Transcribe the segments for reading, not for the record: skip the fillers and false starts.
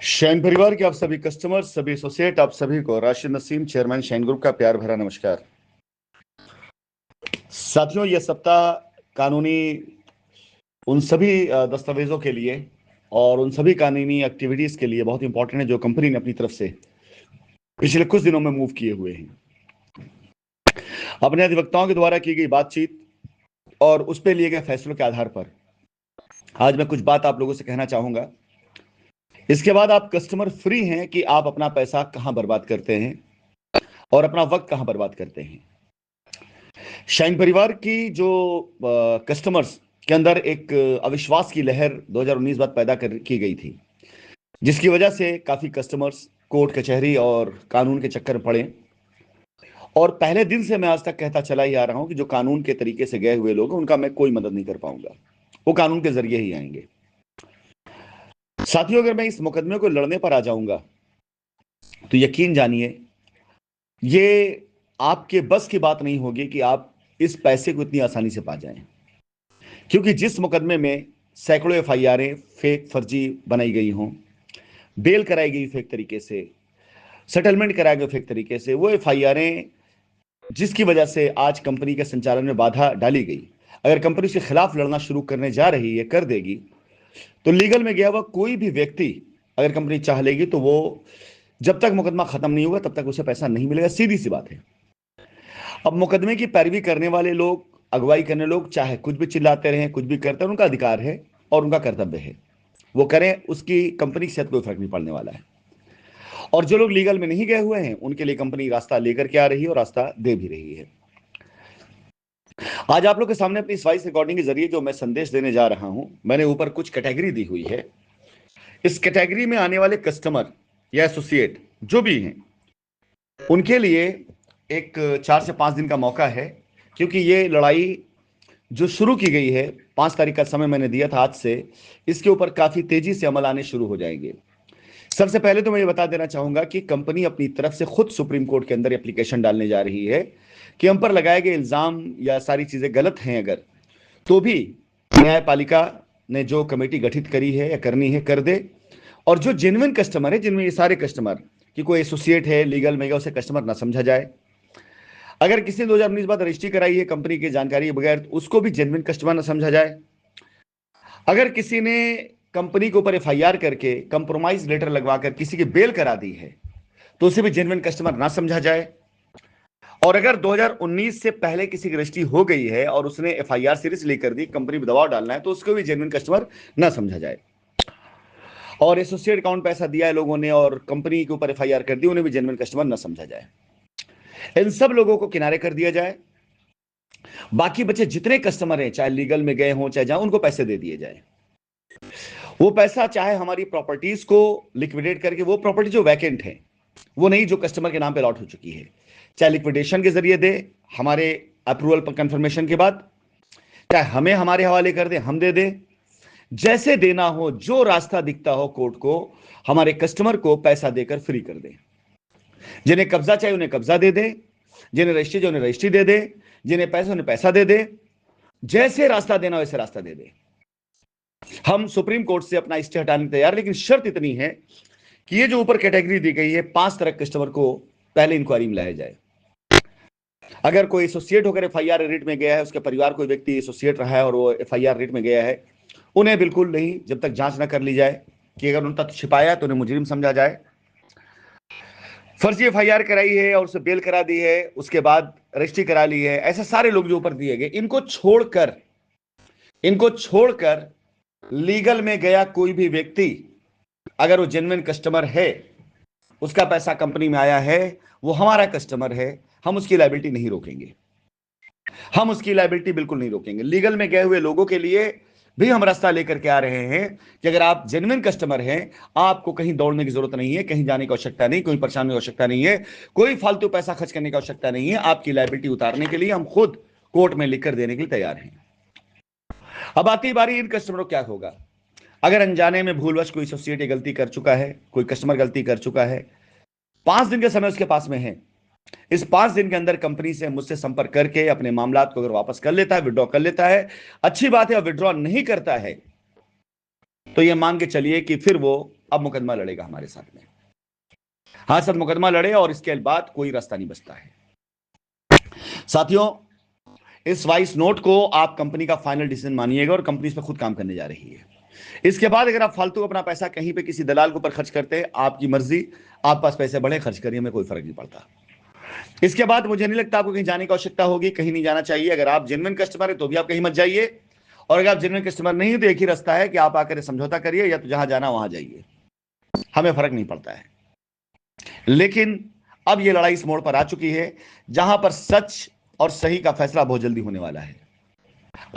शैन परिवार के आप सभी कस्टमर, सभी एसोसिएट, आप सभी को राशिद नसीम, चेयरमैन शैन ग्रुप का प्यार भरा नमस्कार। साथियों, यह सप्ताह कानूनी उन सभी दस्तावेजों के लिए और उन सभी कानूनी एक्टिविटीज के लिए बहुत इंपॉर्टेंट है जो कंपनी ने अपनी तरफ से पिछले कुछ दिनों में मूव किए हुए हैं। अपने अधिवक्ताओं के द्वारा की गई बातचीत और उस पर लिए गए फैसलों के आधार पर आज मैं कुछ बात आप लोगों से कहना चाहूंगा। इसके बाद आप कस्टमर फ्री हैं कि आप अपना पैसा कहां बर्बाद करते हैं और अपना वक्त कहां बर्बाद करते हैं। शाइन परिवार की जो कस्टमर्स के अंदर एक अविश्वास की लहर 2019 बाद पैदा की गई थी, जिसकी वजह से काफी कस्टमर्स कोर्ट कचहरी और कानून के चक्कर में पड़े। और पहले दिन से मैं आज तक कहता चला ही आ रहा हूं कि जो कानून के तरीके से गए हुए लोग, उनका मैं कोई मदद नहीं कर पाऊंगा, वो कानून के जरिए ही आएंगे। साथियों, अगर मैं इस मुकदमे को लड़ने पर आ जाऊंगा तो यकीन जानिए ये आपके बस की बात नहीं होगी कि आप इस पैसे को इतनी आसानी से पा जाएं, क्योंकि जिस मुकदमे में सैकड़ों एफआईआरें फेक फर्जी बनाई गई हों, बेल कराई गई फेक तरीके से, सेटलमेंट कराया गया फेक तरीके से, वो एफआईआरें जिसकी वजह से आज कंपनी के संचालन में बाधा डाली गई, अगर कंपनी उसके खिलाफ लड़ना शुरू करने जा रही है, कर देगी, तो लीगल में गया हुआ कोई भी व्यक्ति अगर कंपनी चाह लेगी तो वो जब तक मुकदमा खत्म नहीं होगा तब तक उसे पैसा नहीं मिलेगा। सीधी सी बात है। अब मुकदमे की पैरवी करने वाले लोग, अगुवाई करने लोग चाहे कुछ भी चिल्लाते रहें, कुछ भी करते हैं, उनका अधिकार है और उनका कर्तव्य है, वो करें, उसकी कंपनी की सेहत कोई फर्क नहीं पड़ने वाला है। और जो लोग लीगल में नहीं गए हुए हैं उनके लिए कंपनी रास्ता लेकर के आ रही है और रास्ता दे भी रही है। आज आप लोग के सामने अपनी इस वॉइस रिकॉर्डिंग के जरिए जो मैं संदेश देने जा रहा हूं, मैंने ऊपर कुछ कैटेगरी दी हुई है। इस कैटेगरी में आने वाले कस्टमर या एसोसिएट जो भी हैं, उनके लिए एक 4 से 5 दिन का मौका है, क्योंकि ये लड़ाई जो शुरू की गई है, 5 तारीख का समय मैंने दिया था आज से, इसके ऊपर काफी तेजी से अमल आने शुरू हो जाएंगे। सबसे पहले तो मैं ये बता देना चाहूंगा कि कंपनी अपनी तरफ से खुद सुप्रीम कोर्ट के अंदर एप्लीकेशन डालने जा रही है कि हम पर लगाए गए इल्जाम या सारी चीजें गलत हैं अगर, तो भी न्यायपालिका ने जो कमेटी गठित करी है या करनी है कर दे, और जो जेन्युइन कस्टमर है, जिनमें ये सारे कस्टमर कि कोई एसोसिएट है लीगल में गया, उसे कस्टमर ना समझा जाए। अगर किसी ने 2019 बाद रजिस्ट्री कराई है कंपनी की जानकारी बगैर, तो उसको भी जेन्युइन कस्टमर ना समझा जाए। अगर किसी ने कंपनी के ऊपर एफआईआर करके कंप्रोमाइज लेटर लगवाकर किसी की बेल करा दी है तो उसे भी जेन्युइन कस्टमर ना समझा जाए। और अगर 2019 से पहले किसी की रजिस्ट्री हो गई है और उसने एफआईआर सीरियसली कर दी, कंपनी पर दबाव डालना है, तो उसको भी जेन्युइन कस्टमर ना समझा जाए। और एसोसिएट अकाउंट पैसा दिया है लोगों ने और कंपनी के ऊपर एफआईआर कर दी, उन्हें भी जेन्युइन कस्टमर ना समझा जाए। इन सब लोगों को किनारे कर दिया जाए। बाकी बचे जितने कस्टमर हैं, चाहे लीगल में गए हों चाहे जहां, उनको पैसे दे दिए जाए। वो पैसा चाहे हमारी प्रॉपर्टीज को लिक्विडेट करके, वो प्रॉपर्टी जो वैकेंट है, वो नहीं जो कस्टमर के नाम पे अलॉट हो चुकी है, चाहे लिक्विडेशन के जरिए दे हमारे अप्रूवल पर कंफर्मेशन के बाद, चाहे हमें हमारे हवाले कर दे, हम दे दे, जैसे देना हो, जो रास्ता दिखता हो कोर्ट को, हमारे कस्टमर को पैसा देकर फ्री कर दे। जिन्हें कब्जा चाहिए उन्हें कब्जा दे दे, जिन्हें रजिस्ट्री चाहिए उन्हें रजिस्ट्री दे दे, जिन्हें पैसा उन्हें पैसा दे दे, जैसे रास्ता देना वैसे रास्ता दे दे। हम सुप्रीम कोर्ट से अपना स्टे हटाने तैयार, लेकिन शर्त इतनी है कि ये जो ऊपर कैटेगरी दी गई है, 5 तरह कस्टमर को पहले इंक्वायरी में लाया जाए। अगर कोई एसोसिएट होकर एफआईआर रेट में गया है, उसके परिवार कोई व्यक्ति एसोसिएट रहा है और वो एफआईआर रेट में गया है, उन्हें बिल्कुल नहीं, जब तक जांच ना कर ली जाए कि अगर उन तक छिपाया तो उन्हें मुजरिम समझा जाए। फर्जी एफआईआर कराई है और उसे बेल करा दी है, उसके बाद रजिस्ट्री करा ली है, ऐसे सारे लोग जो ऊपर दिए गए, इनको छोड़कर लीगल में गया कोई भी व्यक्ति, अगर वो जेन्युइन कस्टमर है, उसका पैसा कंपनी में आया है, वो हमारा कस्टमर है, हम उसकी लायबिलिटी नहीं रोकेंगे। हम उसकी लायबिलिटी बिल्कुल नहीं रोकेंगे। लीगल में गए हुए लोगों के लिए भी हम रास्ता लेकर के आ रहे हैं कि अगर आप जेन्युइन कस्टमर हैं, आपको कहीं दौड़ने की जरूरत नहीं है, कहीं जाने की आवश्यकता नहीं, कोई परेशानी की आवश्यकता नहीं है, कोई फालतू पैसा खर्च करने की आवश्यकता नहीं है। आपकी लायबिलिटी उतारने के लिए हम खुद कोर्ट में लिखकर देने के लिए तैयार हैं। अब आती बारी इन कस्टमरों क्या होगा। अगर अनजाने में भूलवश कोई एसोसिएट गलती कर चुका है, कोई कस्टमर गलती कर चुका है, 5 दिन का समय उसके पास में है। इस 5 दिन के अंदर कंपनी से मुझसे संपर्क करके अपने मामला को अगर वापस कर लेता है, विड्रॉ कर लेता है, अच्छी बात है। और विड्रॉ नहीं करता है तो यह मान के चलिए कि फिर वो अब मुकदमा लड़ेगा हमारे साथ में। हाँ सर, मुकदमा लड़े और इसके बाद कोई रास्ता नहीं बचता है। साथियों, इस वाइस नोट को आप कंपनी का फाइनल डिसीजन मानिएगा और कंपनी इस पर खुद काम करने जा रही है। इसके बाद अगर आप फालतू अपना पैसा कहीं पे किसी दलाल के ऊपर खर्च करते हैं, आपकी मर्जी, आप पास पैसे बढ़े खर्च करिए, हमें कोई फर्क नहीं पड़ता। इसके बाद मुझे नहीं लगता आपको कहीं जाने की आवश्यकता होगी, कहीं नहीं जाना चाहिए। अगर आप जेन्युइन कस्टमर है तो भी आप कहीं मत जाइए, और अगर आप जेन्युइन कस्टमर नहीं है तो एक ही रास्ता है कि आप आकर समझौता करिए, या तो जहां जाना वहां जाइए, हमें फर्क नहीं पड़ता है। लेकिन अब यह लड़ाई इस मोड़ पर आ चुकी है जहां पर सच और सही का फैसला बहुत जल्दी होने वाला है।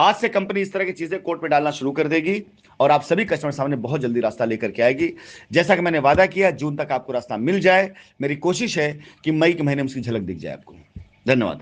आज से कंपनी इस तरह की चीजें कोर्ट में डालना शुरू कर देगी और आप सभी कस्टमर सामने बहुत जल्दी रास्ता लेकर के आएगी। जैसा कि मैंने वादा किया, जून तक आपको रास्ता मिल जाए। मेरी कोशिश है कि मई के महीने में उसकी झलक दिख जाए आपको। धन्यवाद।